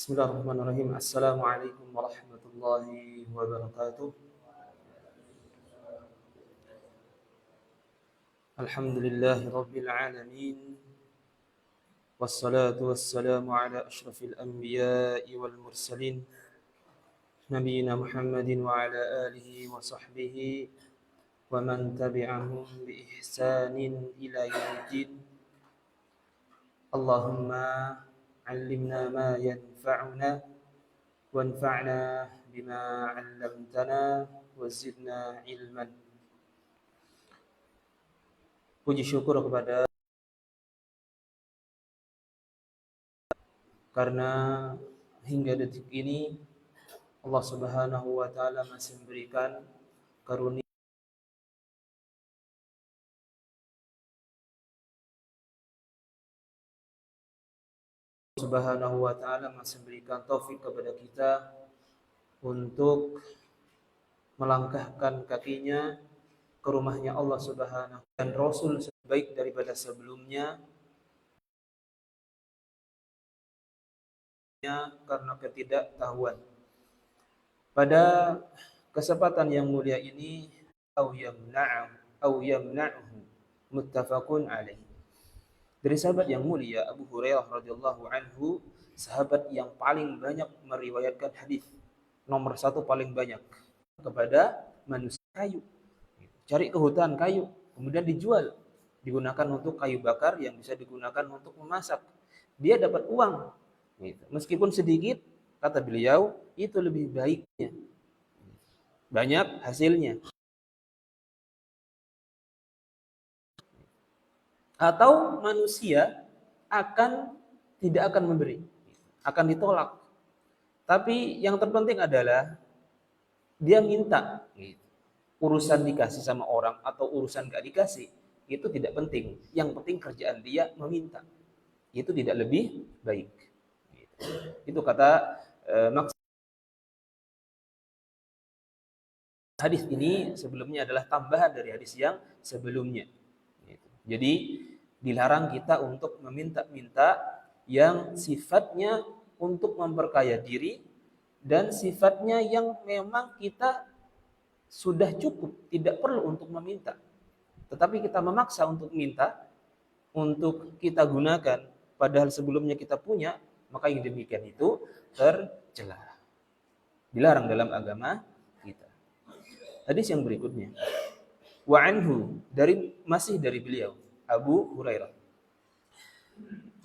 Bismillahirrahmanirrahim. Assalamualaikum warahmatullahi wabarakatuh. Alhamdulillahi rabbil alamin. Wassalatu wassalamu ala ashrafil anbiya'i wal mursalin. Nabiyyina Muhammadin wa ala alihi wa sahbihi wa man tabi'ahum bi ihsanin ila yaumiddin. Allahumma 'allimna ma yanfa'una wanfa'na bima 'allamtana wazidna ilman. Puji syukur kepada karena hingga detik ini Allah Subhanahu wa taala masih memberikan karunia Subhanahu wa taala masih memberikan taufik kepada kita untuk melangkahkan kakinya ke rumahnya Allah Subhanahu dan Rasul sebaik daripada sebelumnya karena ketidaktahuan. Pada kesempatan yang mulia ini au yamna'uhu muttafaqun alaih. Dari sahabat yang mulia Abu Hurairah radhiyallahu anhu, sahabat yang paling banyak meriwayatkan hadis, nomor 1 paling banyak kepada manusia kayu. Cari ke hutan kayu, kemudian dijual, digunakan untuk kayu bakar yang bisa digunakan untuk memasak. Dia dapat uang, meskipun sedikit, kata beliau, itu lebih baiknya, banyak hasilnya. Atau manusia tidak akan memberi, akan ditolak. Tapi yang terpenting adalah dia minta. Urusan dikasih sama orang atau urusan gak dikasih, itu tidak penting. Yang penting kerjaan dia meminta. Itu tidak lebih baik. Itu kata maksud hadis ini sebelumnya adalah tambahan dari hadis yang sebelumnya. Jadi dilarang kita untuk meminta-minta yang sifatnya untuk memperkaya diri dan sifatnya yang memang kita sudah cukup, tidak perlu untuk meminta. Tetapi kita memaksa untuk minta, untuk kita gunakan, padahal sebelumnya kita punya, maka yang demikian itu tercela. Dilarang dalam agama kita. Hadis yang berikutnya. Wa anhu, masih dari beliau, Abu Hurairah.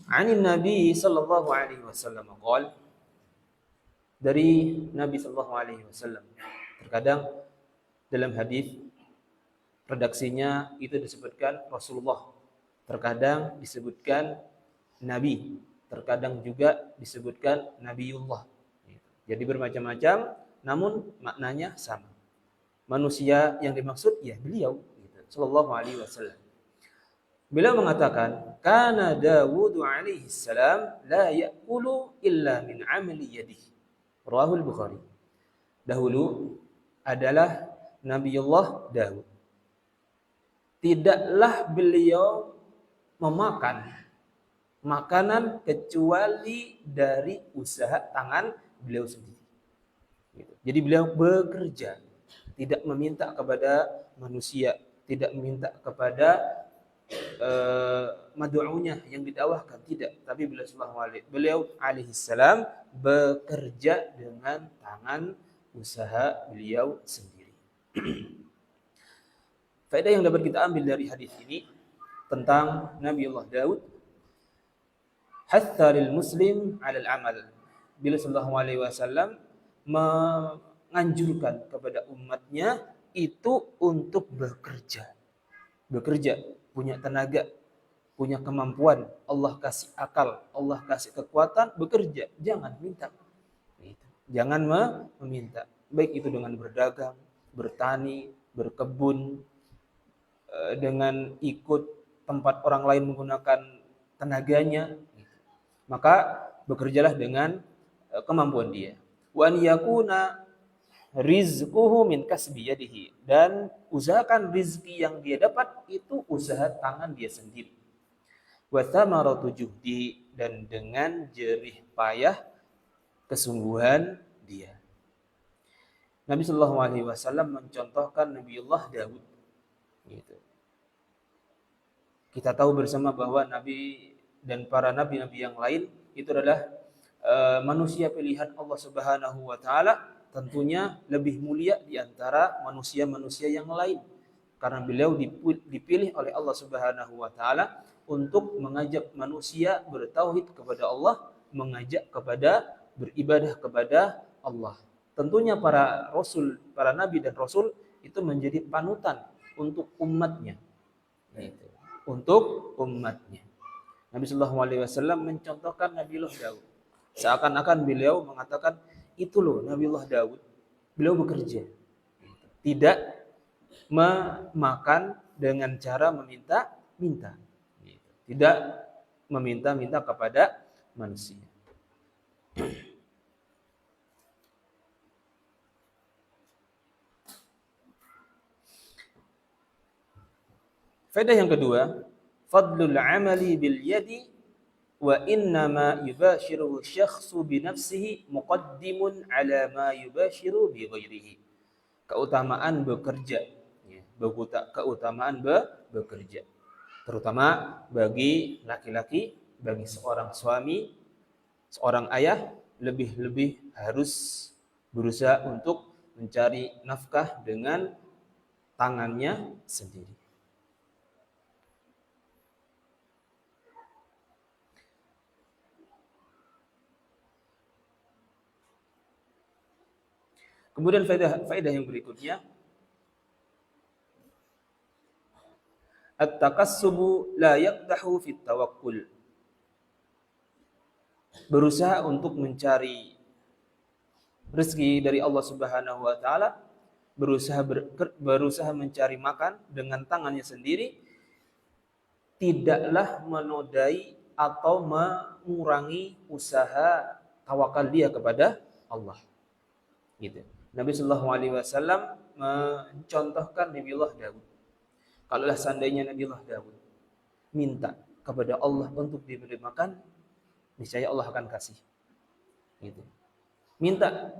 Anin Nabi sallallahu alaihi wasallam qala, dari Nabi sallallahu alaihi wasallam. Terkadang dalam hadis redaksinya itu disebutkan Rasulullah, terkadang disebutkan Nabi, terkadang juga disebutkan Nabiullah. Jadi bermacam-macam, namun maknanya sama. Manusia yang dimaksud ya beliau sallallahu alaihi wasallam. Beliau mengatakan, kana Dawud alaihi salam la ya'kulu illa min 'amali yadihi. Rawahul Bukhari. Dahulu adalah Nabiullah Daud. Tidaklah beliau memakan makanan kecuali dari usaha tangan beliau sendiri. Jadi beliau bekerja, tidak meminta kepada manusia, tidak meminta kepada mad'unya yang didakwahkan, tidak. Tapi beliau alaihi salam bekerja dengan tangan usaha beliau sendiri. Faedah yang dapat kita ambil dari hadis ini tentang Nabiullah Daud, hatha lil muslim 'ala al-amal. Beliau sallallahu alaihi wasallam menganjurkan kepada umatnya itu untuk bekerja. Bekerja, punya tenaga, punya kemampuan, Allah kasih akal, Allah kasih kekuatan, bekerja, jangan minta. Jangan meminta. Baik itu dengan berdagang, bertani, berkebun, dengan ikut tempat orang lain menggunakan tenaganya, maka bekerjalah dengan kemampuan dia. Wa an yakuna rizquhu min kasbi yadihi, dan usahakan rizki yang dia dapat itu usaha tangan dia sendiri. Wa thamaratu juhdi, dan dengan jerih payah kesungguhan dia. Nabi Shallallahu Alaihi Wasallam mencontohkan Nabiullah Daud. Gitu. Kita tahu bersama bahwa Nabi dan para nabi-nabi yang lain itu adalah manusia pilihan Allah Subhanahu Wa Taala, tentunya lebih mulia di antara manusia-manusia yang lain, karena beliau dipilih oleh Allah Subhanahu Wa Taala untuk mengajak manusia bertauhid kepada Allah, mengajak kepada beribadah kepada Allah. Tentunya para rasul, para nabi dan rasul itu menjadi panutan untuk umatnya. Gitu. Untuk umatnya. Nabi Shallallahu Alaihi Wasallam mencontohkan Nabiullah Daud. Seakan-akan beliau mengatakan, itu loh Nabiullah Daud. Beliau bekerja. Tidak memakan dengan cara meminta-minta. Tidak meminta-minta kepada manusia. Faedah yang kedua, fadlul amali bil yadi wa innama yubashiru syakhsu bi nafsihi muqaddimun ala ma yubashiru bi ghairihi. Keutamaan bekerja, keutamaan bekerja, terutama bagi laki-laki, bagi seorang suami, seorang ayah, lebih-lebih harus berusaha untuk mencari nafkah dengan tangannya sendiri. Kemudian faedah yang berikutnya, at-takassubu la yaqdahu fit tawakkul. Berusaha untuk mencari rezeki dari Allah Subhanahu wa taala, berusaha mencari makan dengan tangannya sendiri, tidaklah menodai atau mengurangi usaha tawakal dia kepada Allah. Gitu. Nabi Shallallahu Alaihi Wasallam mencontohkan Nabiullah Daud. Kalaulah seandainya Nabiullah Daud minta kepada Allah untuk diberi makan, niscaya Allah akan kasih. Gitu. Minta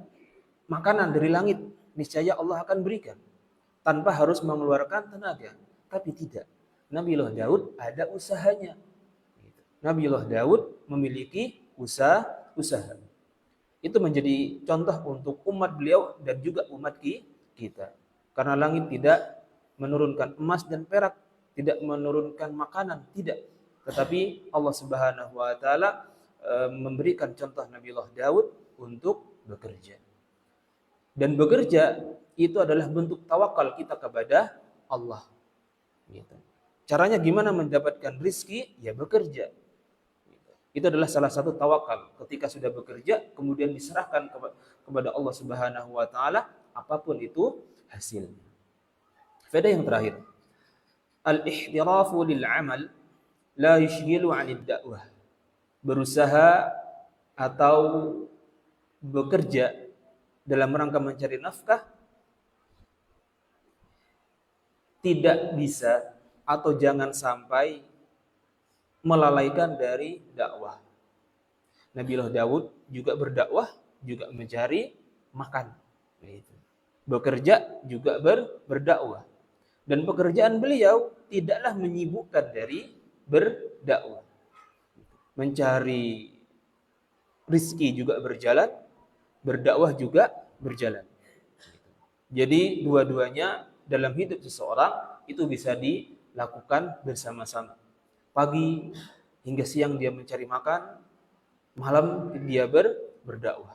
makanan dari langit, niscaya Allah akan berikan tanpa harus mengeluarkan tenaga. Tapi tidak. Nabiullah Daud ada usahanya. Gitu. Nabiullah Daud memiliki usaha. Itu menjadi contoh untuk umat beliau dan juga umat kita. Karena langit tidak menurunkan emas dan perak, tidak menurunkan makanan, tidak. Tetapi Allah Subhanahu wa taala memberikan contoh Nabiullah Daud untuk bekerja. Dan bekerja itu adalah bentuk tawakal kita kepada Allah. Gitu. Caranya gimana mendapatkan rizki? Ya bekerja. Itu adalah salah satu tawakal. Ketika sudah bekerja, kemudian diserahkan kepada Allah Subhanahu wa taala, apapun itu hasilnya. Faedah yang terakhir, al-ihtirafu lil amal la yushghilu 'anid da'wah. Berusaha atau bekerja dalam rangka mencari nafkah tidak bisa atau jangan sampai melalaikan dari dakwah. Nabiullah Daud juga berdakwah, juga mencari makan. Bekerja juga berdakwah. Dan pekerjaan beliau tidaklah menyibukkan dari berdakwah. Mencari rizki juga berjalan, berdakwah juga berjalan. Jadi dua-duanya dalam hidup seseorang itu bisa dilakukan bersama-sama. Pagi hingga siang dia mencari makan, malam dia berdakwah.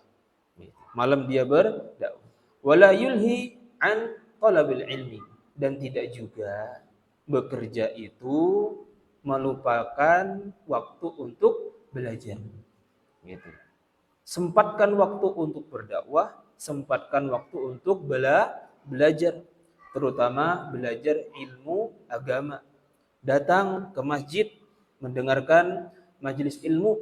Malam dia berdakwah. Wala yulhi an talabil ilmi, dan tidak juga bekerja itu melupakan waktu untuk belajar. Gitu. Sempatkan waktu untuk berdakwah, sempatkan waktu untuk belajar, terutama belajar ilmu agama. Datang ke masjid, mendengarkan majelis ilmu,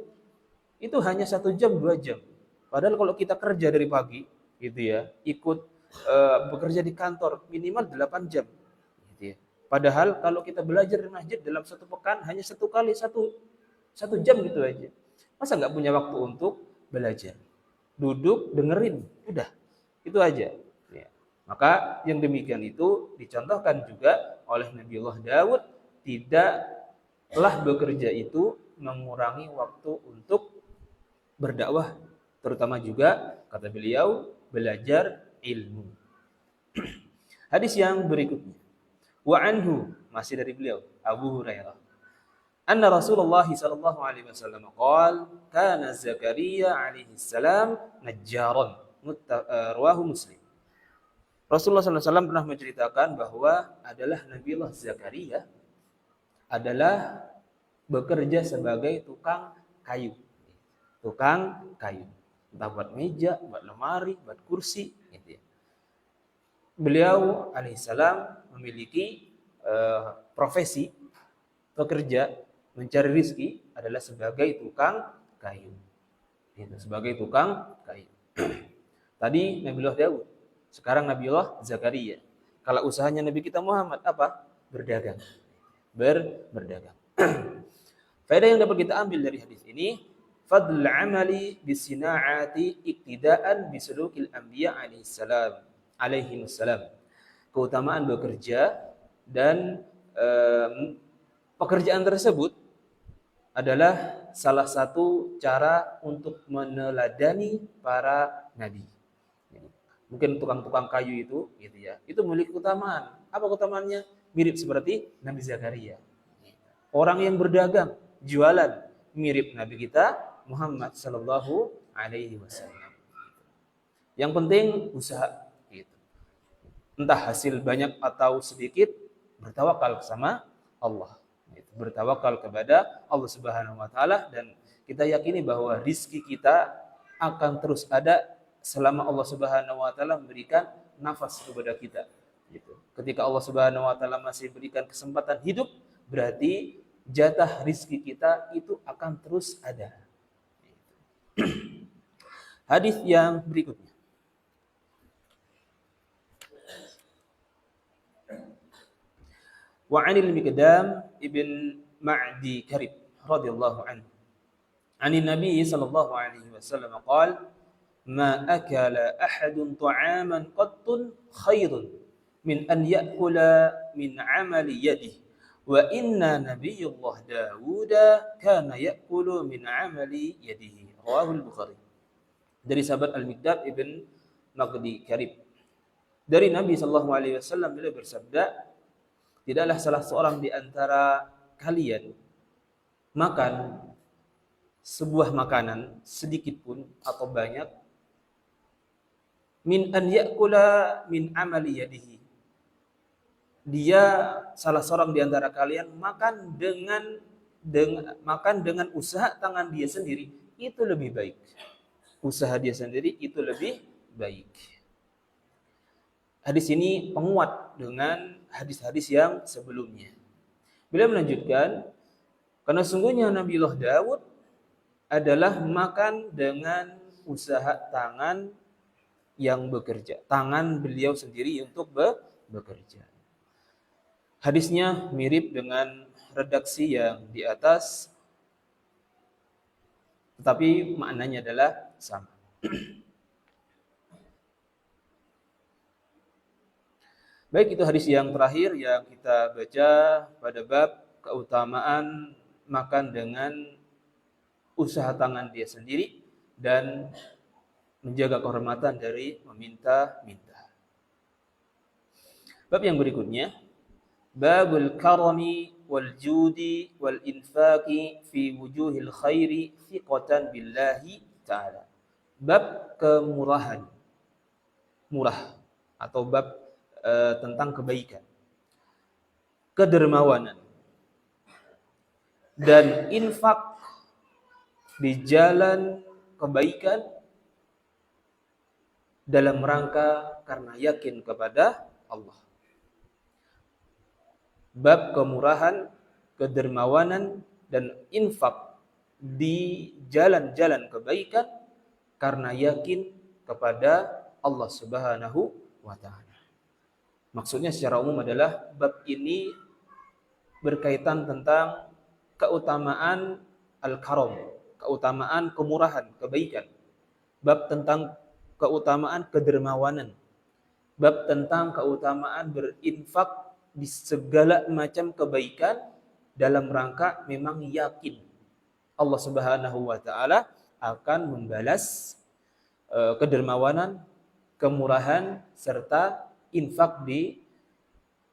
itu hanya 1 jam, 2 jam. Padahal kalau kita kerja dari pagi, gitu ya, ikut bekerja di kantor, minimal 8 jam. Gitu ya. Padahal kalau kita belajar di masjid dalam 1 pekan, hanya 1 kali, 1 jam gitu aja. Masa nggak punya waktu untuk belajar? duduk, dengerin, udah. Itu aja. Ya. Maka yang demikian itu dicontohkan juga oleh Nabiullah Daud, tidaklah bekerja itu mengurangi waktu untuk berdakwah, terutama juga kata beliau belajar ilmu. Hadis yang berikutnya. Wa anhu, masih dari beliau, Abu Hurairah. Anna Rasulullah sallallahu alaihi wasallam qaal kana Zakaria alaihi salam najjaran. Rawahu Muslim. Rasulullah sallallahu alaihi wasallam pernah menceritakan bahwa adalah Nabiullah Zakaria adalah bekerja sebagai tukang kayu. Tukang kayu. Entah buat meja, buat lemari, buat kursi gitu ya. Beliau alaihissalam memiliki profesi pekerja mencari rizki adalah sebagai tukang kayu. Gitu, sebagai tukang kayu. Tadi Nabiullah Daud, sekarang Nabiullah Zakaria. Kalau usahanya Nabi kita Muhammad apa? Berdagang. Berdagang. Faedah yang dapat kita ambil dari hadis ini, fadl amali bisina'ati iktidaan bisulukil anbiya alaihi salam. Keutamaan bekerja dan pekerjaan tersebut adalah salah satu cara untuk meneladani para nabi. Mungkin tukang-tukang kayu itu gitu ya. Itu memiliki keutamaan. Apa keutamaannya? Mirip seperti Nabi Zakaria. Orang yang berdagang, jualan, mirip Nabi kita Muhammad sallallahu alaihi wasallam. Yang penting usaha gitu. Entah hasil banyak atau sedikit, bertawakal sama Allah. Bertawakal kepada Allah Subhanahu wa taala, dan kita yakini bahwa rizki kita akan terus ada selama Allah Subhanahu wa taala memberikan nafas kepada kita gitu. Ketika Allah Subhanahu wa taala masih berikan kesempatan hidup, berarti jatah rizki kita itu akan terus ada. Hadis yang berikutnya. Wa 'anil Miqdam ibn Ma'di Karib radhiyallahu anhu. 'An Nabi sallallahu alaihi wasallam qala ma akala ahadun ta'aman qattun khairun min an ya'kula min 'amali yadihi wa inna Nabiyullah Dawud kana ya'kulu min 'amali yadihi. Rawahu al-Bukhari. Dari sahabat Al-Miqdam ibn Ma'di Karib. Dari Nabi sallallahu alaihi wasallam beliau bersabda, tidaklah salah seorang di antara kalian makan sebuah makanan sedikit pun atau banyak min an ya'kula min amali yadihi. Dia salah seorang di antara kalian makan dengan usaha tangan dia sendiri, itu lebih baik. Usaha dia sendiri itu lebih baik. Hadis ini penguat dengan hadis-hadis yang sebelumnya. Beliau melanjutkan, karena sungguhnya Nabiullah Daud adalah makan dengan usaha tangan yang bekerja. Tangan beliau sendiri untuk bekerja. Hadisnya mirip dengan redaksi yang di atas, tetapi maknanya adalah sama. Baik, itu hadis yang terakhir yang kita baca pada bab keutamaan makan dengan usaha tangan dia sendiri dan menjaga kehormatan dari meminta-minta. Bab yang berikutnya, babul karami wal judi wal infaqi fi wujuhil khairi thiqatan billahi ta'ala. Bab kemurahan. Murah atau bab tentang kebaikan, kedermawanan, dan infak di jalan kebaikan dalam rangka karena yakin kepada Allah. Bab kemurahan, kedermawanan, dan infak di jalan-jalan kebaikan karena yakin kepada Allah Subhanahu wa ta'ala. Maksudnya secara umum adalah bab ini berkaitan tentang keutamaan al-karam, keutamaan kemurahan, kebaikan bab tentang keutamaan kedermawanan, bab tentang keutamaan berinfak di segala macam kebaikan dalam rangka memang yakin Allah Subhanahu wa taala akan membalas kedermawanan, kemurahan serta infak di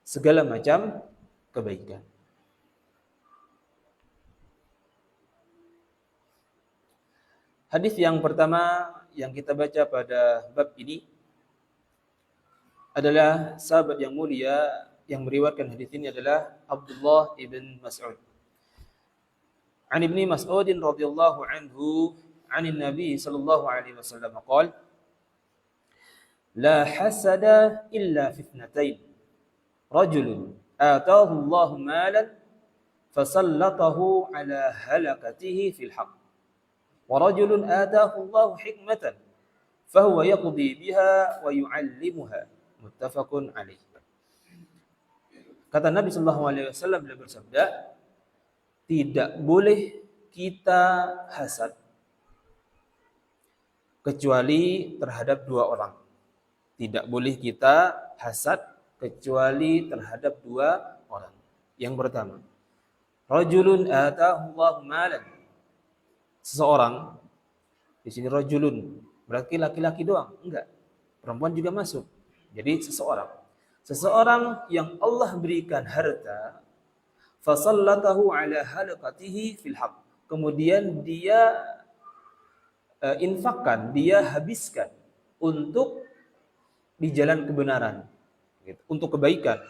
segala macam kebaikan. Hadis yang pertama yang kita baca pada bab ini adalah sahabat yang mulia yang meriwayatkan hadis ini adalah Abdullah ibn Mas'ud. An Ibni Mas'ud radhiyallahu anhu, 'an Nabi sallallahu alaihi wasallam qala: La hasada illa fi ithnatain. Rajulun ataahu Allah malan fasallatahu ala halakatihi fil haqq. Wa rajulun ataahu Allah hikmatan fahuwa yaqdi biha wa yu'allimuha. Muttafaqun alaih. Kata Nabi sallallahu alaihi wasallam, beliau bersabda, tidak boleh kita hasad kecuali terhadap dua orang. Tidak boleh kita hasad kecuali terhadap dua orang. Yang pertama, rajulun ataahu Allahu malan. Seseorang, di sini rajulun, berarti laki-laki doang? Enggak. Perempuan juga masuk. Jadi seseorang yang Allah berikan harta, fasallatahu ala halaqatihi fil haqq. Kemudian dia infakkan, dia habiskan untuk di jalan kebenaran, gitu, untuk kebaikan,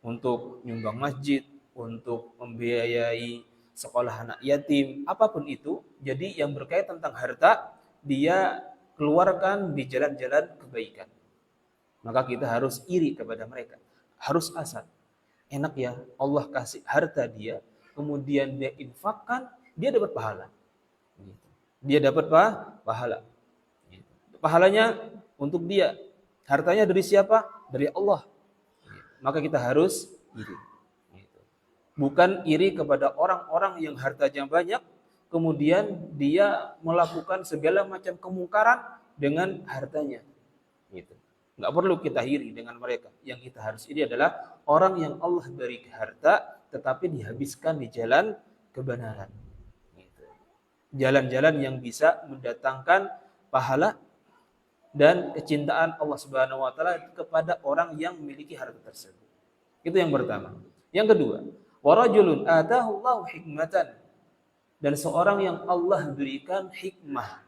untuk nyumbang masjid, untuk membiayai sekolah anak yatim, apapun itu. Jadi yang berkaitan tentang harta, dia keluarkan di jalan-jalan kebaikan. Maka kita harus iri kepada mereka, harus hasad. Enak ya, Allah kasih harta dia, kemudian dia infakkan, dia dapat pahala. Dia dapat pahala. Pahalanya untuk dia. Hartanya dari siapa? Dari Allah. Maka kita harus iri. Bukan iri kepada orang-orang yang hartanya banyak, kemudian dia melakukan segala macam kemungkaran dengan hartanya. Nggak perlu kita iri dengan mereka. Yang kita harus iri adalah orang yang Allah beri harta, tetapi dihabiskan di jalan kebenaran. Jalan-jalan yang bisa mendatangkan pahala dan kecintaan Allah Subhanahu wa taala kepada orang yang memiliki harta tersebut. Itu yang pertama. Yang kedua, wa rajulun ataahu Allahu hikmatan. Dan seorang yang Allah berikan hikmah.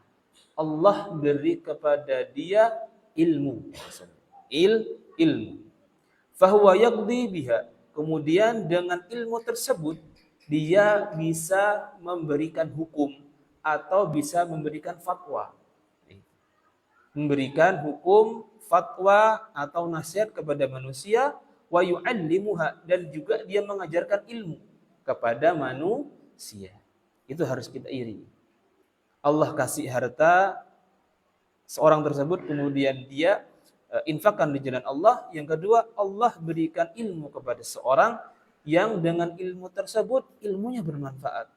Allah beri kepada dia ilmu. Ilmu. Fahuwa yaqdi biha. Kemudian dengan ilmu tersebut dia bisa memberikan hukum atau bisa memberikan fatwa. Memberikan hukum, fatwa atau nasihat kepada manusia, wa yu'allimuha, dan juga dia mengajarkan ilmu kepada manusia. Itu harus kita iri. Allah kasih harta seorang tersebut, kemudian dia infakkan di jalan Allah. Yang kedua, Allah berikan ilmu kepada seorang yang dengan ilmu tersebut ilmunya bermanfaat.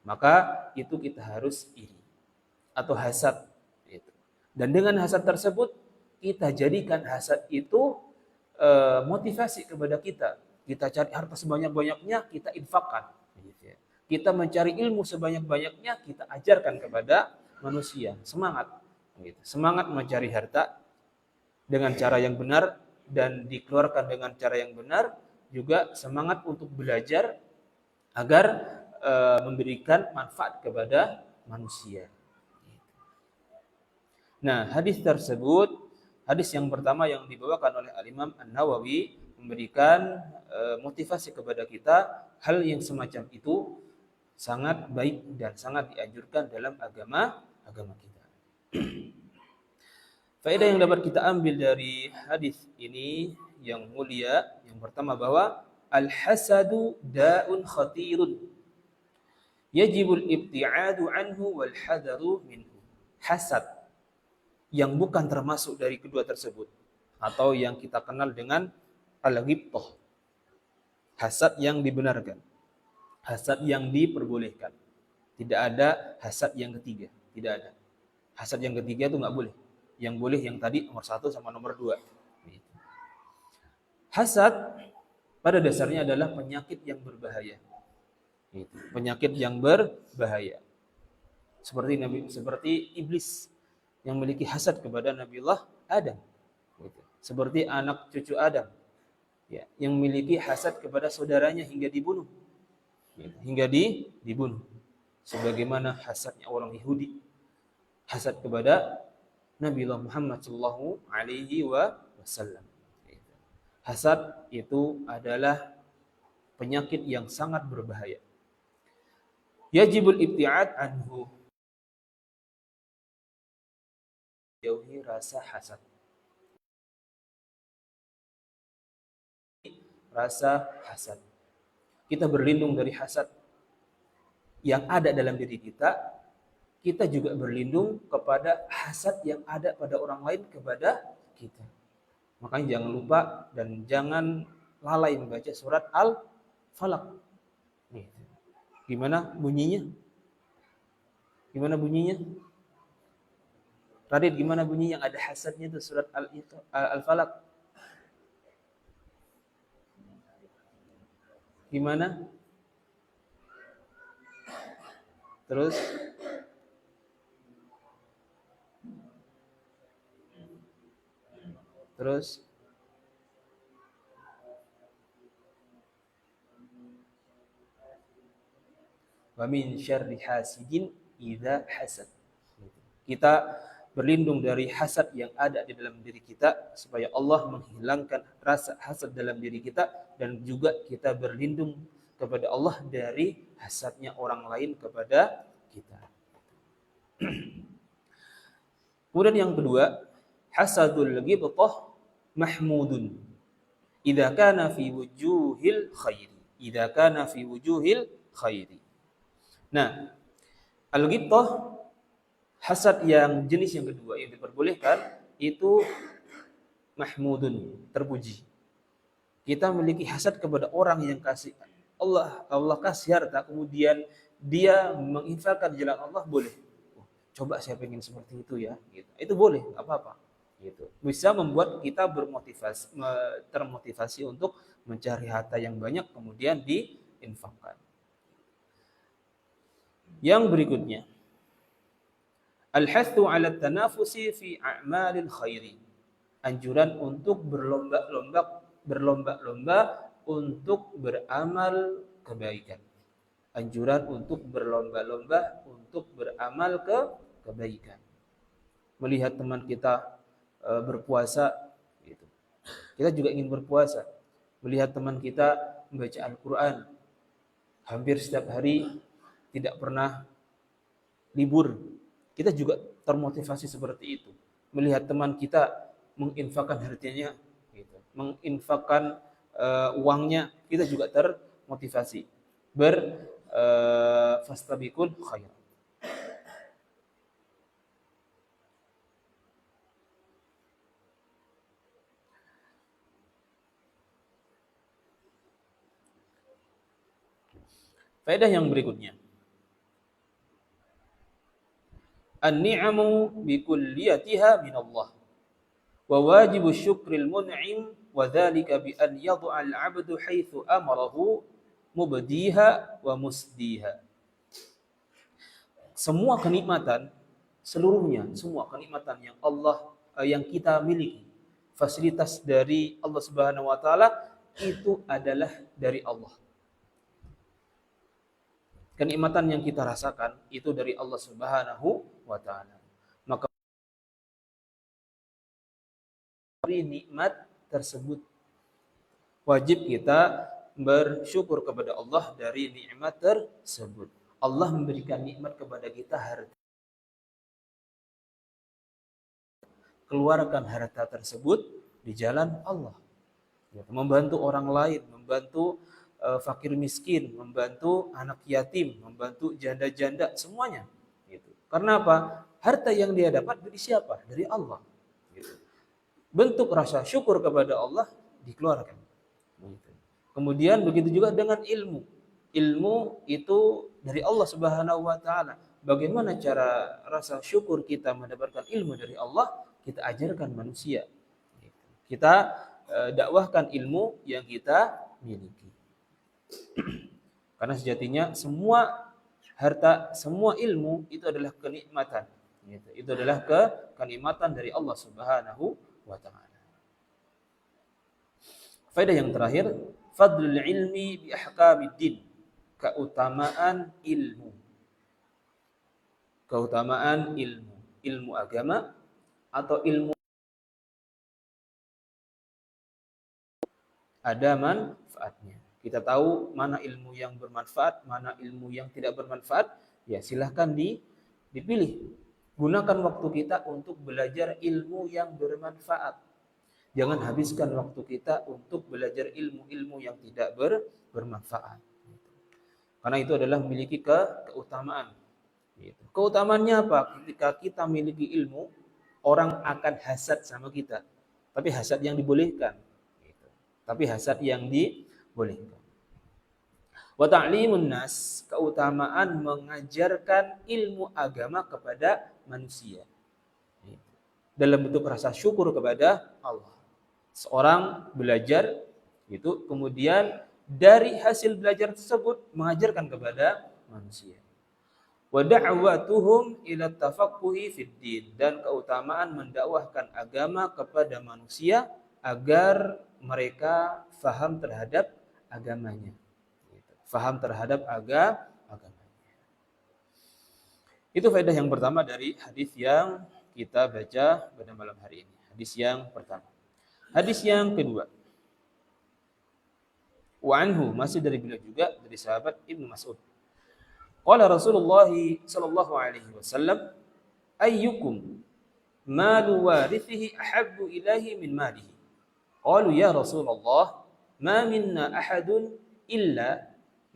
Maka itu kita harus iri atau hasad. Dan dengan hasad tersebut kita jadikan hasad itu motivasi kepada kita. Kita cari harta sebanyak-banyaknya, kita infakkan. Kita mencari ilmu sebanyak-banyaknya, kita ajarkan kepada manusia. Semangat. Semangat mencari harta dengan cara yang benar dan dikeluarkan dengan cara yang benar. Juga semangat untuk belajar agar memberikan manfaat kepada manusia. Nah, hadis tersebut, hadis yang pertama yang dibawakan oleh Al-Imam An-Nawawi memberikan motivasi kepada kita. Hal yang semacam itu sangat baik dan sangat dianjurkan dalam agama kita. Faedah yang dapat kita ambil dari hadis ini yang mulia, yang pertama bahwa al-hasadu da'un khatirun yajibul ibti'adu anhu wal hadaru minhu. Hasad yang bukan termasuk dari kedua tersebut, atau yang kita kenal dengan al-ghibthah, hasad yang dibenarkan, hasad yang diperbolehkan. Tidak ada hasad yang ketiga, tidak ada. Hasad yang ketiga itu nggak boleh. Yang boleh yang tadi nomor 1 sama nomor 2. Hasad pada dasarnya adalah penyakit yang berbahaya. Penyakit yang berbahaya. Seperti iblis yang memiliki hasad kepada Nabiullah Adam. Seperti anak cucu Adam yang memiliki hasad kepada saudaranya hingga dibunuh. Dibunuh. Sebagaimana hasadnya orang Yahudi hasad kepada Nabiullah Muhammad sallallahu alaihi wasallam. Hasad itu adalah penyakit yang sangat berbahaya. Yajibul ibtiad anhu. Jauhi rasa hasad. Rasa hasad. Kita berlindung dari hasad yang ada dalam diri kita. Kita juga berlindung kepada hasad yang ada pada orang lain kepada kita. Makanya jangan lupa dan jangan lalai membaca surat Al-Falaq. Gimana bunyinya? Radit, gimana bunyi yang ada hasadnya itu surat Al-Falaq? Gimana? Terus wa min syarri hasidin idza hasad. Kita berlindung dari hasad yang ada di dalam diri kita supaya Allah menghilangkan rasa hasad dalam diri kita, dan juga kita berlindung kepada Allah dari hasadnya orang lain kepada kita. Kemudian yang kedua, hasadul ghibthah mahmudun idza kana fi wujuhil khairi. Nah, al-ghibthah, hasad yang jenis yang kedua yang diperbolehkan itu mahmudun, terpuji. Kita memiliki hasad kepada orang yang kasih Allah kasih harta, kemudian dia menginfakkan jalan Allah, boleh. Coba saya pengen seperti itu ya, gitu. Itu boleh, enggak apa-apa. Gitu. Bisa membuat kita termotivasi untuk mencari harta yang banyak kemudian diinfakkan. Yang berikutnya, al-hathu 'ala tanafusi fi a'malil khairi. Anjuran untuk berlomba-lomba untuk beramal kebaikan. Anjuran untuk berlomba-lomba untuk beramal kebaikan. Melihat teman kita berpuasa, gitu. Kita juga ingin berpuasa. Melihat teman kita membaca Al-Quran hampir setiap hari, tidak pernah libur, kita juga termotivasi seperti itu. Melihat teman kita menginfakkan hartanya, gitu, menginfakkan uangnya, kita juga termotivasi. Fastabiqul khairat. Faedah yang berikutnya, an-ni'amu bikulliyatiha minallah wa wajibu syukril mun'im wa dzalika bi an yad'a al-'abdu haitsu amarahu mubdiha wa musdiha. Semua kenikmatan, seluruhnya, semua kenikmatan yang yang kita miliki, fasilitas dari Allah Subhanahu wa taala, itu adalah dari Allah. Kenikmatan yang kita rasakan itu dari Allah Subhanahu wa taala. Maka dari nikmat tersebut wajib kita bersyukur kepada Allah dari nikmat tersebut. Allah memberikan nikmat kepada kita harta. Keluarkan harta tersebut di jalan Allah. Membantu orang lain, membantu fakir miskin, membantu anak yatim, membantu janda-janda, semuanya. Gitu. Karena apa? Harta yang dia dapat dari siapa? Dari Allah. Gitu. Bentuk rasa syukur kepada Allah dikeluarkan. Gitu. Kemudian begitu juga dengan ilmu. Ilmu itu dari Allah Subhanahu wa taala. bagaimana cara rasa syukur kita mendapatkan ilmu dari Allah, kita ajarkan manusia. Kita dakwahkan ilmu yang kita miliki. Karena sejatinya semua harta, semua ilmu itu adalah kenikmatan. Itu adalah kenikmatan dari Allah Subhanahu wa taala. Faedah yang terakhir, fadlul ilmi bi ahkamiddin, keutamaan ilmu. Keutamaan ilmu agama atau ilmu ada manfaatnya. Kita tahu mana ilmu yang bermanfaat, mana ilmu yang tidak bermanfaat, ya silahkan dipilih. Gunakan waktu kita untuk belajar ilmu yang bermanfaat. Jangan habiskan waktu kita untuk belajar ilmu-ilmu yang tidak bermanfaat. Karena itu adalah memiliki keutamaan. Keutamaannya apa? Ketika kita memiliki ilmu, orang akan hasad sama kita. Tapi hasad yang dibolehkan. Tapi hasad yang dibolehkan. Wa ta'limun nas, keutamaan mengajarkan ilmu agama kepada manusia. Dalam bentuk rasa syukur kepada Allah. Seorang belajar, kemudian dari hasil belajar tersebut mengajarkan kepada manusia. Wa da'watuhum ila tafaqquhi fid din, dan keutamaan mendakwahkan agama kepada manusia agar mereka faham terhadap agamanya. Faham terhadap agamanya. Itu faedah yang pertama dari hadis yang kita baca pada malam hari ini. Hadis yang pertama. Hadis yang kedua. Wa anhu, masih dari beliau juga, dari sahabat Ibnu Mas'ud. Qala Rasulullah sallallahu alaihi wasallam, ayyukum malu warithihi ahabbu ilahi min malihi. Qalu ya Rasulullah, ma minna ahadun illa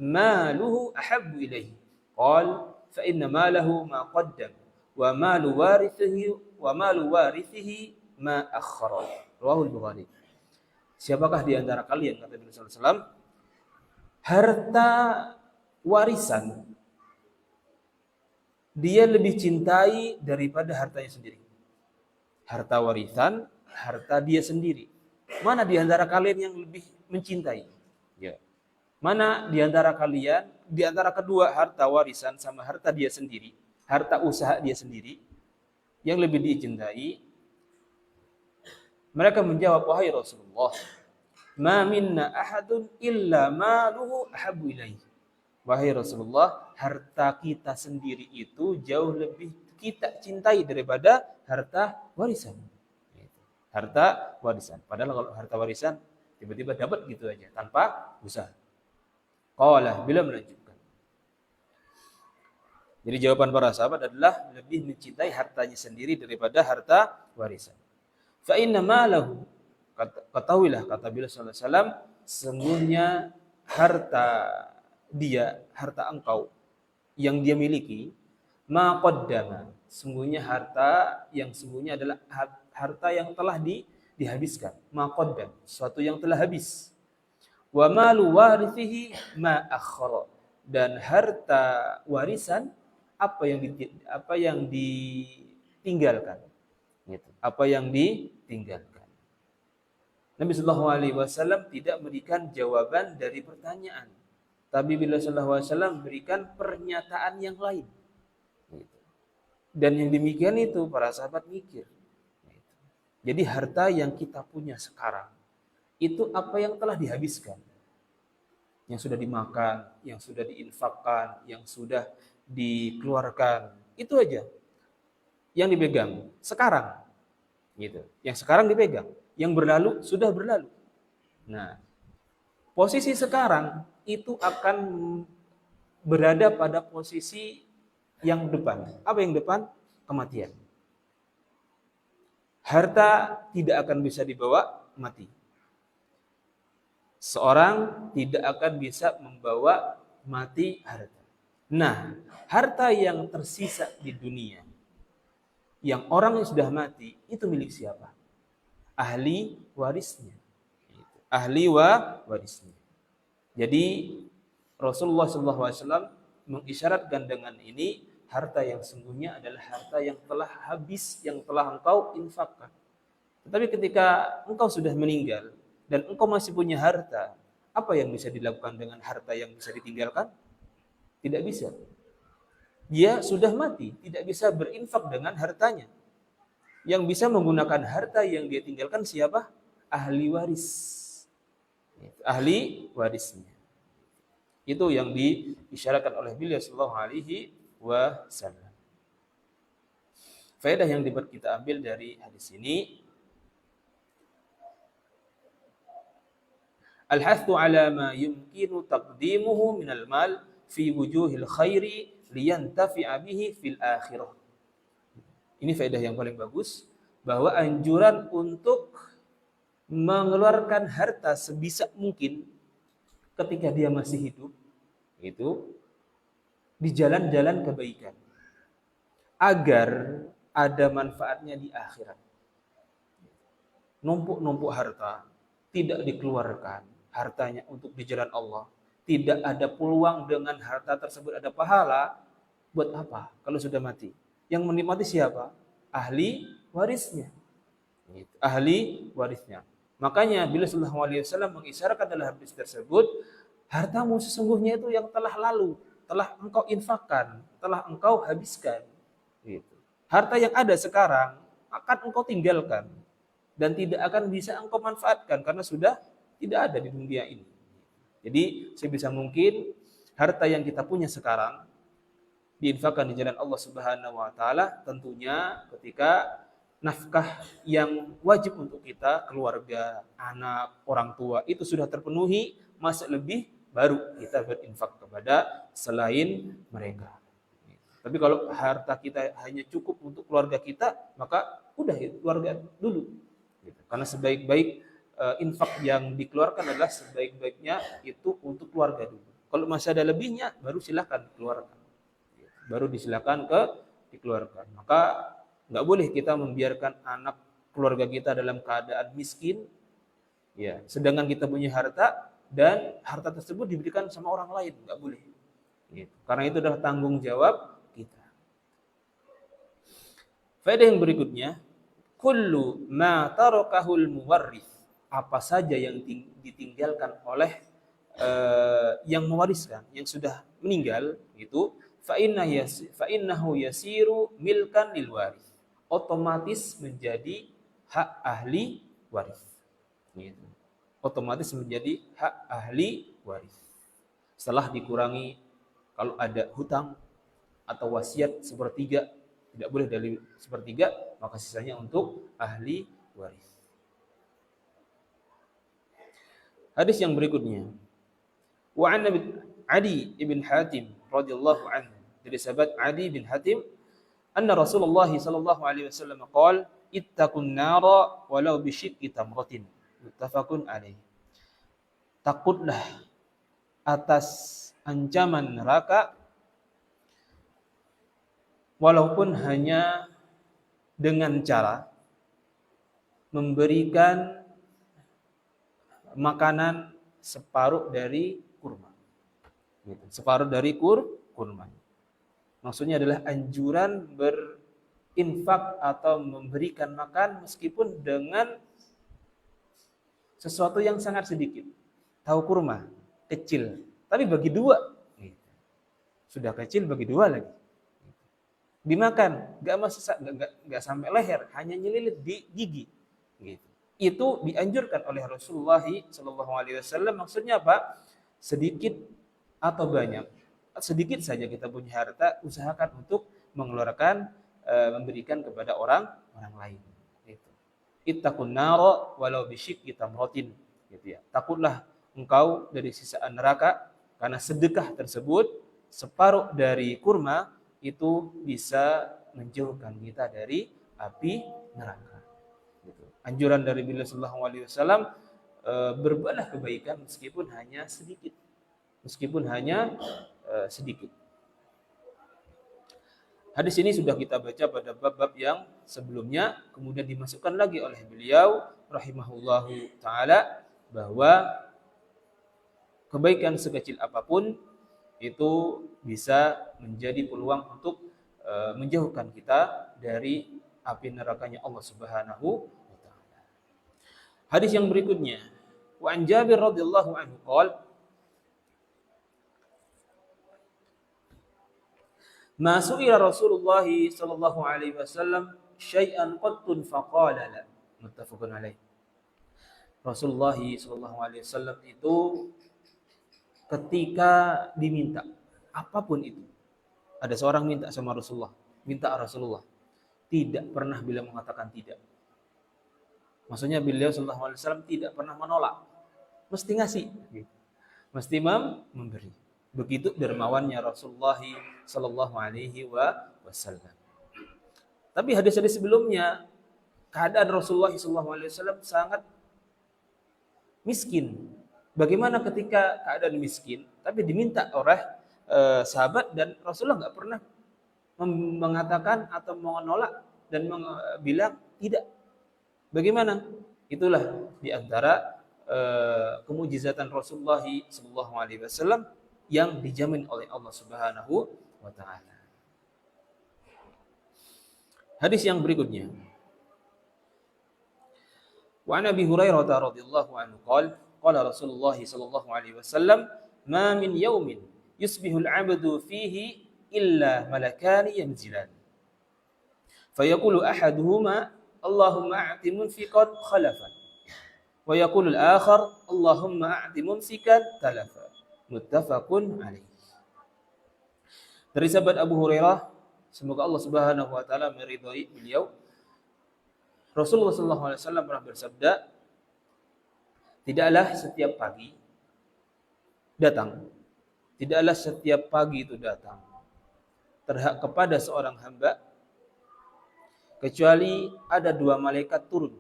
maluhu ahabbu ilaihi. Qal fa inna malahu ma qaddam wa malu warithihi ma akhkhara. Rawahul Bukhari. Siapakah di antara kalian, kata Nabi sallallahu alaihi wasallam, harta warisan dia lebih cintai daripada hartanya sendiri. Harta warisan, harta dia sendiri. Mana di antara kalian yang lebih mencintai? Ya. Mana di antara kalian, di antara kedua harta warisan sama harta dia sendiri, harta usaha dia sendiri, yang lebih dicintai? Mereka menjawab, wahai Rasulullah, ma minna ahadun illa maluhu ahabbu ilaihi. Wahai Rasulullah, harta kita sendiri itu jauh lebih kita cintai daripada harta warisan. Harta warisan. Padahal kalau harta warisan tiba-tiba dapat gitu aja tanpa usaha. Qala, bila melanjutkan. Jadi jawaban para sahabat adalah lebih mencintai hartanya sendiri daripada harta warisan. Fa inna malahu, ketahuilah, kata Beliau sallallahu alaihi wasallam, sesungguhnya harta dia, harta engkau yang dia miliki, ma qaddama, sungguhnya harta yang sungguhnya adalah harta yang telah dihabiskan. Ma qaddam, sesuatu yang telah habis. Wa malu warithihi ma akhkhara, dan harta warisan apa yang ditinggalkan. Gitu. Apa yang ditinggalkan. Nabi sallallahu alaihi wasallam tidak memberikan jawaban dari pertanyaan, tapi beliau sallallahu alaihi wasallam berikan pernyataan yang lain. Gitu. Dan yang demikian itu para sahabat mikir. Gitu. Jadi harta yang kita punya sekarang itu apa yang telah dihabiskan, yang sudah dimakan, yang sudah diinfakkan, yang sudah dikeluarkan, itu aja yang dipegang sekarang, gitu. Yang sekarang dipegang, yang berlalu sudah berlalu. Nah, posisi sekarang itu akan berada pada posisi yang depan. Apa yang depan? Kematian. Harta tidak akan bisa dibawa mati. Seorang tidak akan bisa membawa mati harta. Nah, harta yang tersisa di dunia, yang orang yang sudah mati, itu milik siapa? Ahli warisnya. Ahli warisnya. Jadi Rasulullah SAW mengisyaratkan dengan ini, harta yang sungguhnya adalah harta yang telah habis, yang telah engkau infakkan. Tetapi ketika engkau sudah meninggal dan engkau masih punya harta, apa yang bisa dilakukan dengan harta yang bisa ditinggalkan? Tidak bisa. Dia sudah mati, tidak bisa berinfak dengan hartanya. Yang bisa menggunakan harta yang dia tinggalkan siapa? Ahli waris. Ahli warisnya. Itu yang diisyaratkan oleh beliau sallallahu alaihi wasallam. Faedah yang dapat kita ambil dari hadis ini, al-hathu ala ma yumkinu taqdimuhu minal mal fi wujuhil khairi liyantafi'a bihi fil akhirah. Ini faedah yang paling bagus, bahwa anjuran untuk mengeluarkan harta sebisa mungkin ketika dia masih hidup itu di jalan-jalan kebaikan agar ada manfaatnya di akhirat. Numpuk-numpuk harta tidak dikeluarkan hartanya untuk di jalan Allah, tidak ada peluang dengan harta tersebut ada pahala, buat apa kalau sudah mati? Yang menikmati siapa? Ahli warisnya. Ahli warisnya. Makanya bila sallallahu alaihi wasallam mengisyaratkan dalam hadis tersebut, hartamu sesungguhnya itu yang telah lalu, telah engkau infakkan, telah engkau habiskan. Gitu. Harta yang ada sekarang akan engkau tinggalkan dan tidak akan bisa engkau manfaatkan karena sudah tidak ada di dunia ini. Jadi sebisa mungkin harta yang kita punya sekarang diinfakkan di jalan Allah Subhanahu wa taala, tentunya ketika nafkah yang wajib untuk kita, keluarga, anak, orang tua itu sudah terpenuhi, masa lebih baru kita berinfak kepada selain mereka. Tapi kalau harta kita hanya cukup untuk keluarga kita, maka udah keluarga dulu. Karena sebaik-baik infak yang dikeluarkan adalah sebaik-baiknya itu untuk keluarga dulu. Kalau masih ada lebihnya, baru silakan keluarkan. Baru disilakan dikeluarkan. Maka nggak boleh kita membiarkan anak keluarga kita dalam keadaan miskin, ya, sedangkan kita punya harta dan harta tersebut diberikan sama orang lain, nggak boleh. Gitu. Karena itu adalah tanggung jawab kita. Faedah yang berikutnya, kullu ma tarakahul muwarrith, apa saja yang ditinggalkan oleh yang mewariskan, yang sudah meninggal, itu fa innahu yasiru milkan lil waris, otomatis menjadi hak ahli waris. Gitu. Otomatis menjadi hak ahli waris. Setelah dikurangi kalau ada hutang atau wasiat sepertiga, tidak boleh dari sepertiga, maka sisanya untuk ahli waris. Hadis yang berikutnya, wa an Adi ibn Hatim radhiyallahu anhu, dari sahabat Adi bin Hatim, anna Rasulullah sallallahu alaihi wasallam qaal, ittaqun nara walau bi syiqqi tamratin, muttafaqun alaih. Takutlah atas ancaman neraka walaupun hanya dengan cara memberikan makanan separuh dari kurma. Separuh dari kurma. Maksudnya adalah anjuran berinfak atau memberikan makan meskipun dengan sesuatu yang sangat sedikit. Tahu kurma, kecil, tapi bagi dua. Sudah kecil bagi dua lagi. Dimakan, nggak sampai leher, hanya nyelilit di gigi. Gitu. Itu dianjurkan oleh Rasulullah SAW. Maksudnya apa? Sedikit atau banyak, sedikit saja kita punya harta, usahakan untuk mengeluarkan, memberikan kepada orang lain. Gitu. Ittaqun nara walau bisyikki tamratin. Gitu ya. Takutlah engkau dari sisaan neraka, karena sedekah tersebut separuh dari kurma itu bisa menjauhkan kita dari api neraka. Anjuran dari Nabi sallallahu alaihi wasallam, berbuatlah kebaikan meskipun hanya sedikit. Meskipun hanya sedikit. Hadis ini sudah kita baca pada bab-bab yang sebelumnya, kemudian dimasukkan lagi oleh beliau rahimahullahu taala bahwa kebaikan sekecil apapun itu bisa menjadi peluang untuk menjauhkan kita dari api nerakanya Allah Subhanahu wa taala. Hadis yang berikutnya, wa an Jabir radhiyallahu anhu qala ma su'ila Rasulullah sallallahu alaihi wasallam syai'an qattun faqala la. Muttafaqun alaih. Rasulullah sallallahu alaihi wasallam itu ketika diminta apapun itu, ada seorang minta sama Rasulullah, tidak pernah beliau mengatakan tidak. Maksudnya beliau sallallahu alaihi wasallam tidak pernah menolak, mesti ngasih, mesti memberi. Begitu dermawannya Rasulullah sallallahu alaihi wasallam. Tapi hadis-hadis sebelumnya keadaan Rasulullah sallallahu alaihi wasallam sangat miskin. Bagaimana ketika keadaan miskin tapi diminta oleh sahabat dan Rasulullah nggak pernah mengatakan atau menolak dan bilang tidak. Bagaimana? Itulah di antara kemujizatan Rasulullah sallallahu alaihi wasallam yang dijamin oleh Allah Subhanahu wa taala. Hadis yang berikutnya. Wa an Abi Hurairah radhiyallahu anhu qala Rasulullah sallallahu alaihi wasallam ma min yaumin yusbihul 'abdu fihi illa malakani yanzilan fayaqulu ahaduhuma Allahumma a'ti munfiqan khalafan wa yaqulu al-akhar Allahumma a'ti mumsikan talafa. Muttafaqun alaih. Dari sahabat Abu Hurairah, semoga Allah Subhanahu wa taala meridhai beliau, Rasulullah sallallahu alaihi wasallam pernah bersabda, tidaklah setiap pagi itu datang kepada seorang hamba kecuali ada dua malaikat turun.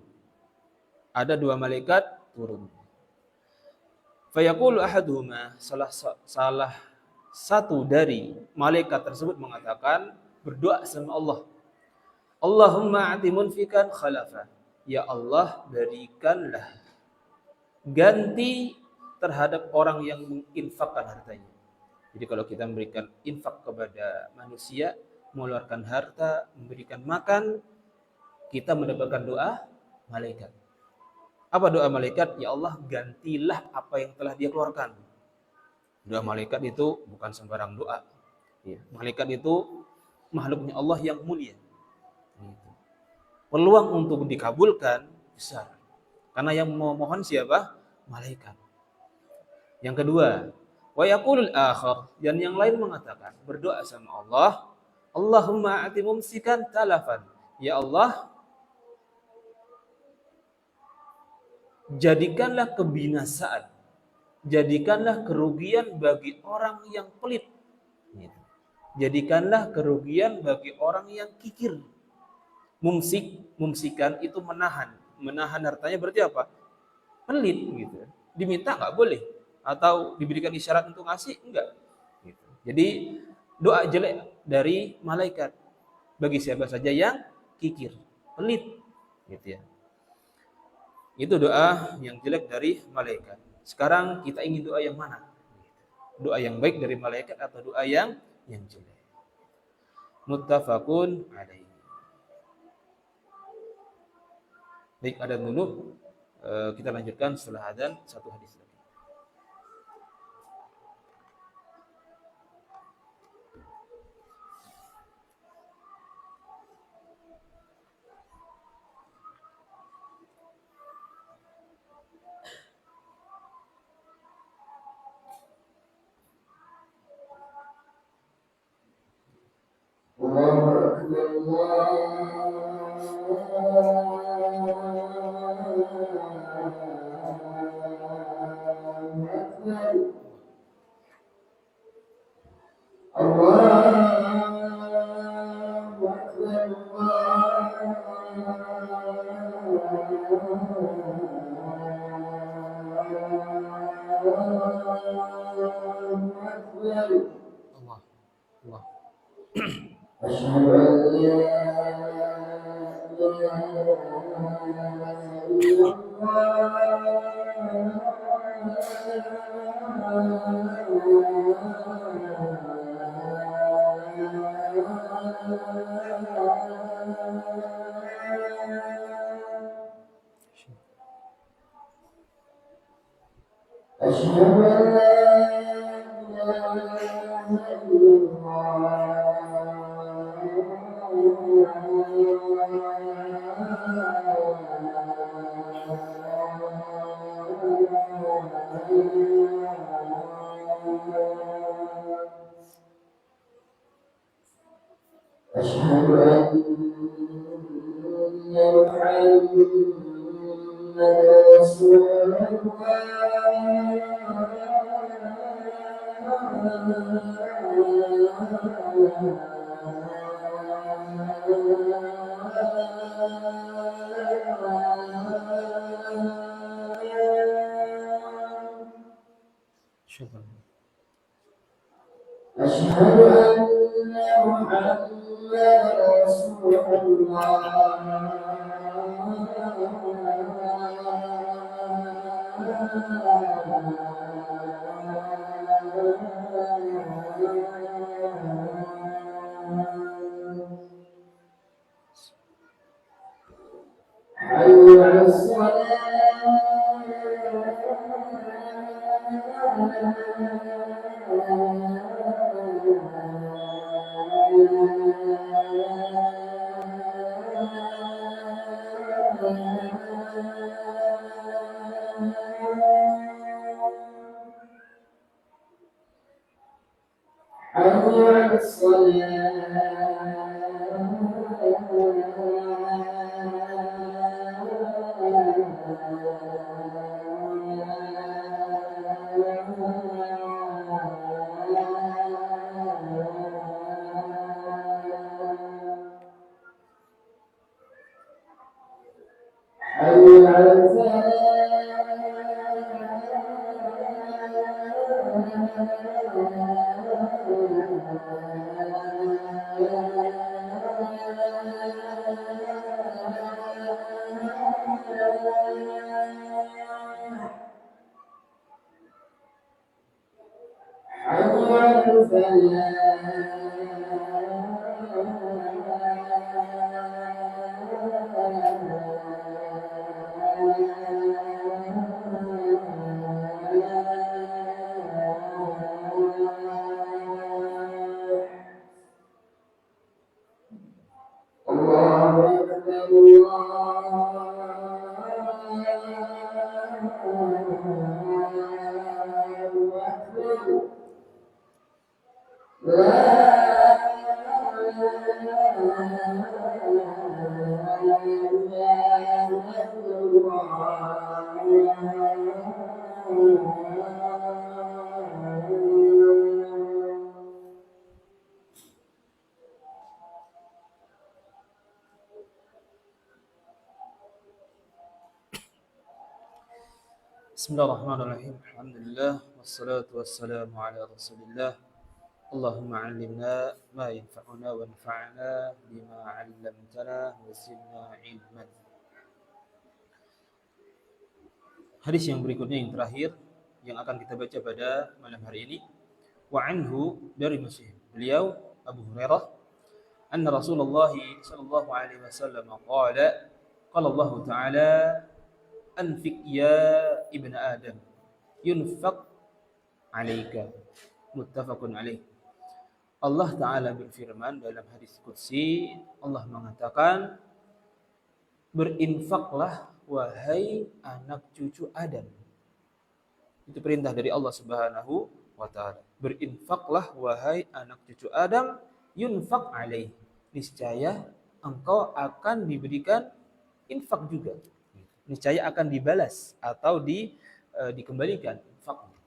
Fayaqulu ahaduhuma, salah satu dari malaikat tersebut mengatakan, berdoa sama Allah, Allahumma a'ti munfikan khalafa, ya Allah berikanlah ganti terhadap orang yang menginfakkan hartanya. Jadi kalau kita memberikan infak kepada manusia, mengeluarkan harta, memberikan makan, kita mendapatkan doa malaikat. Apa doa malaikat? Ya Allah, gantilah apa yang telah dia keluarkan. Doa malaikat itu bukan sembarang doa. Malaikat itu makhluknya Allah yang mulia. Peluang untuk dikabulkan besar. Karena yang memohon siapa? Malaikat. Yang kedua, wa yaqulul akhar, dan yang lain mengatakan, berdoa sama Allah, Allahumma a'ti mumsikan talafan. Ya Allah, jadikanlah kebinasaan, jadikanlah kerugian bagi orang yang pelit. Jadikanlah kerugian bagi orang yang kikir. Mumsikan itu menahan hartanya berarti apa? Pelit gitu. Diminta nggak boleh, atau diberikan isyarat untuk ngasih enggak. Gitu. Jadi doa jelek dari malaikat bagi siapa saja yang kikir, pelit, gitu ya. Itu doa yang jelek dari malaikat. Sekarang kita ingin doa yang mana? Doa yang baik dari malaikat atau doa yang jelek? Muttafaqun alaih. Baik, adzan dulu. Kita lanjutkan setelah adzan satu hadis lagi. Allah. أشهد أن لا إله إلا الله أشهد أن لا إله إلا أشهد أن محمدا رسول شكرا. أشهد أن محمدا رسول الله. حي على حي على الله أكبر الله أكبر لا إله إلا الله. Bismillahirrahmanirrahim. Alhamdulillah wassalatu wassalamu ala Rasulillah. Allahumma 'allimna ma yanfa'una wanfa'na bima 'allamtana wa zidna ilman. Hadis yang berikutnya yang terakhir yang akan kita baca pada malam hari ini, wa anhu, dari Muslim. Beliau Abu Hurairah, anna Rasulullah sallallahu alaihi wasallam qala Allah Ta'ala anfiq ya ibn Adam yunfaq alaika, muttafaqun alaih. Allah Ta'ala berfirman dalam hadis qudsi, Allah mengatakan, berinfaklah wahai anak cucu Adam. Itu perintah dari Allah Subhanahu wa Ta'ala. Berinfaklah wahai anak cucu Adam, yunfaq alaih, niscaya engkau akan diberikan infak juga. Niscaya akan dibalas atau dikembalikan infaknya.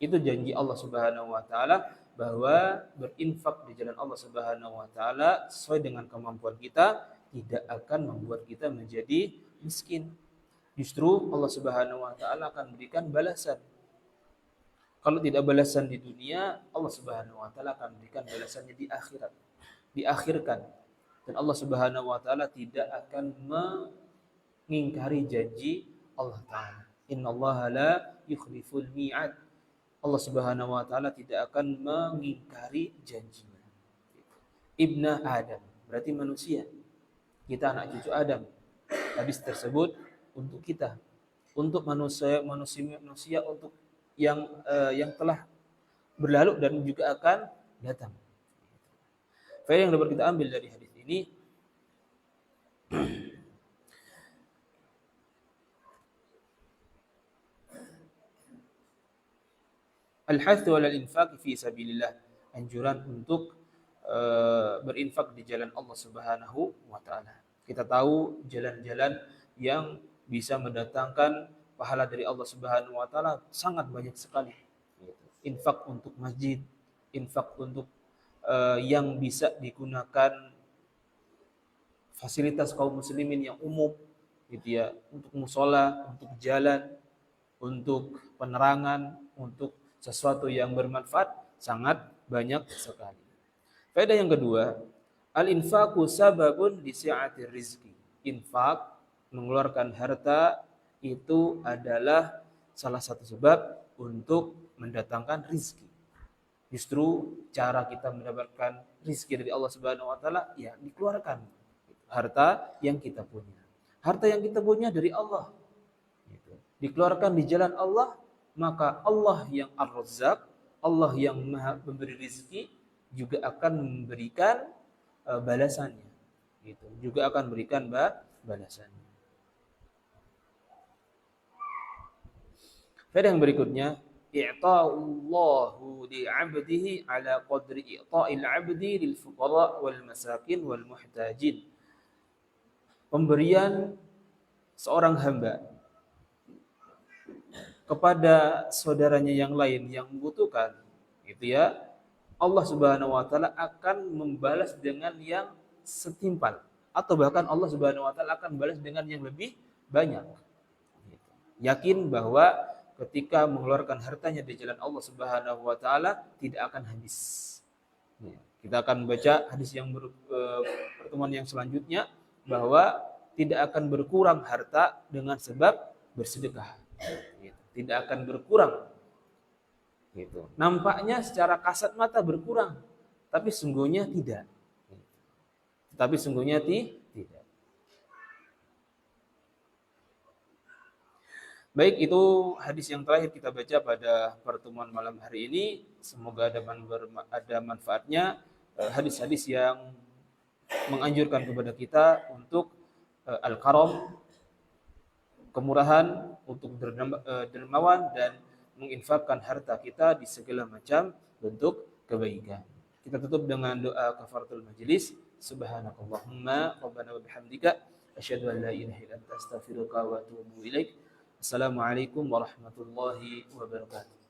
Itu janji Allah Subhanahu wa Ta'ala bahwa berinfak di jalan Allah Subhanahu wa Ta'ala sesuai dengan kemampuan kita tidak akan membuat kita menjadi miskin. Justru Allah Subhanahu wa Ta'ala akan berikan balasan. Kalau tidak balasan di dunia, Allah Subhanahu wa Ta'ala akan berikan balasannya di akhirat. Diakhirkan. Dan Allah Subhanahu wa Ta'ala tidak akan mengingkari janji Allah Ta'ala. Innallaha la yukhliful mi'ad. Allah Subhanahu wa Ta'ala tidak akan mengingkari janjinya. ibna Adam, berarti manusia. Kita anak cucu Adam. Hadis tersebut untuk kita, untuk manusia untuk yang telah berlalu dan juga akan datang. Faedah yang dapat kita ambil dari hadis ini, al-hathu 'ala al-infaq fi sabilillah, anjuran untuk berinfak di jalan Allah Subhanahu wa taala. Kita tahu jalan-jalan yang bisa mendatangkan pahala dari Allah Subhanahu wa taala sangat banyak sekali. Infak untuk masjid, infak untuk yang bisa digunakan fasilitas kaum muslimin yang umum gitu ya, untuk musola, untuk jalan, untuk penerangan, untuk sesuatu yang bermanfaat sangat banyak sekali. Faedah yang kedua, al-infaqu sababun li si'atir rizki. Infak, mengeluarkan harta itu adalah salah satu sebab untuk mendatangkan rizki. Justru cara kita mendapatkan rizki dari Allah Subhanahu wa taala ya dikeluarkan harta yang kita punya. Harta yang kita punya dari Allah. Dikeluarkan di jalan Allah, maka Allah yang Ar-Razzaq, Allah yang Maha memberi rizki juga akan memberikan balasannya. Gitu. Juga akan memberikan balasannya. Faedah yang berikutnya, i'ta'ullahu li'abdihi ala qadri i'ta'il 'abdi lil fuqara wal masakin wal muhtajin. Pemberian seorang hamba kepada saudaranya yang lain yang membutuhkan, gitu ya, Allah Subhanahu wa taala akan membalas dengan yang setimpal, atau bahkan Allah Subhanahu wa taala akan membalas dengan yang lebih banyak. Yakin bahwa ketika mengeluarkan hartanya di jalan Allah Subhanahu wa taala tidak akan habis. Kita akan membaca hadis yang pertemuan yang selanjutnya bahwa tidak akan berkurang harta dengan sebab bersedekah. Tidak akan berkurang. Gitu. Nampaknya secara kasat mata berkurang, tapi sungguhnya tidak. Tapi sungguhnya tidak. Baik, itu hadis yang terakhir kita baca pada pertemuan malam hari ini. Semoga ada manfaatnya. Hadis-hadis yang menganjurkan kepada kita untuk al-karam, kemurahan, untuk dermawan dan menginfakkan harta kita di segala macam bentuk kebaikan. Kita tutup dengan doa kafaratul majlis. Subhanakallahumma rabbana wa bihamdika asyhadu an la ilaha illa anta astaghfiruka wa atubu ilaik. Assalamualaikum warahmatullahi wabarakatuh.